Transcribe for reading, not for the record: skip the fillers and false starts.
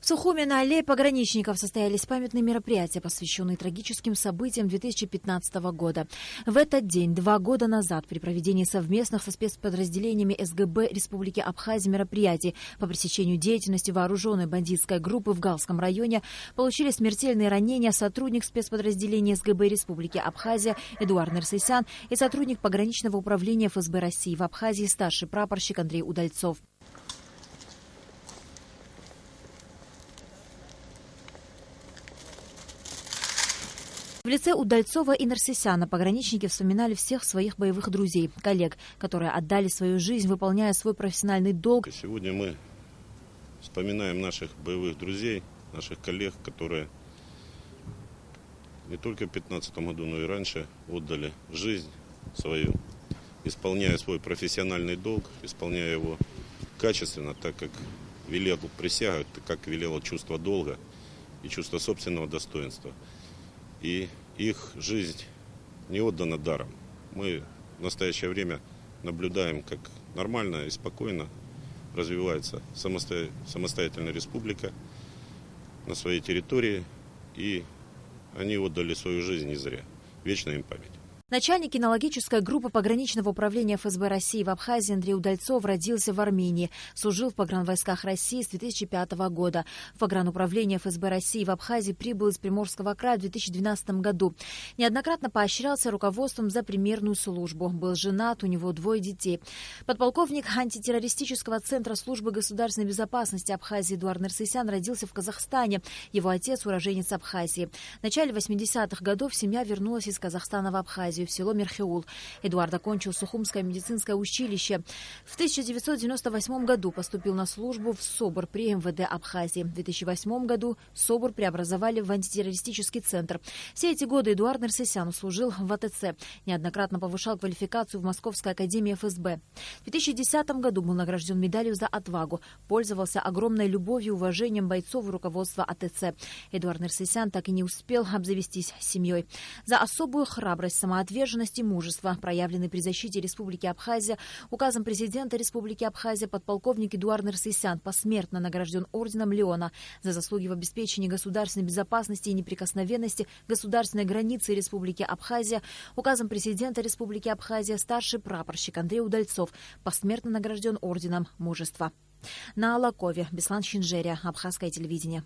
В Сухуми на аллее пограничников состоялись памятные мероприятия, посвященные трагическим событиям 2015 года. В этот день, 2 года назад, при проведении совместных со спецподразделениями СГБ Республики Абхазия мероприятий по пресечению деятельности вооруженной бандитской группы в Галском районе, получили смертельные ранения сотрудник спецподразделения СГБ Республики Абхазия Эдуард Нерсесян и сотрудник пограничного управления ФСБ России в Абхазии старший прапорщик Андрей Удальцов. В лице Удальцова и Нерсесяна пограничники вспоминали всех своих боевых друзей, коллег, которые отдали свою жизнь, выполняя свой профессиональный долг. Сегодня мы вспоминаем наших боевых друзей, наших коллег, которые не только в 2015 году, но и раньше отдали жизнь свою, исполняя свой профессиональный долг, исполняя его качественно, так как велела присяга, как велело чувство долга и чувство собственного достоинства. И их жизнь не отдана даром. Мы в настоящее время наблюдаем, как нормально и спокойно развивается самостоятельная республика на своей территории. И они отдали свою жизнь не зря. Вечная им память. Начальник кинологической группы пограничного управления ФСБ России в Абхазии Андрей Удальцов родился в Армении, служил в погранвойсках России с 2005 года. В погрануправление ФСБ России в Абхазии прибыл из Приморского края в 2012 году. Неоднократно поощрялся руководством за примерную службу. Был женат, у него 2 детей. Подполковник антитеррористического центра службы государственной безопасности Абхазии Эдуард Нерсесян родился в Казахстане. Его отец уроженец Абхазии. В начале 80-х годов семья вернулась из Казахстана в Абхазию, в село Мерхеул. Эдуард окончил Сухумское медицинское училище. В 1998 году поступил на службу в СОБР при МВД Абхазии. В 2008 году СОБР преобразовали в антитеррористический центр. Все эти годы Эдуард Нерсесян служил в АТЦ. Неоднократно повышал квалификацию в Московской академии ФСБ. В 2010 году был награжден медалью за отвагу. Пользовался огромной любовью и уважением бойцов и руководства АТЦ. Эдуард Нерсесян так и не успел обзавестись семьей. За особую храбрость, самоотверженность и мужество, проявленные при защите Республики Абхазия, указом президента Республики Абхазия подполковник Эдуард Нерсесян посмертно награжден орденом Леона за заслуги в обеспечении государственной безопасности и неприкосновенности государственной границы Республики Абхазия, указом президента Республики Абхазия старший прапорщик Андрей Удальцов посмертно награжден орденом мужества. На Алакове, Беслан Шинжерия, Абхазское телевидение.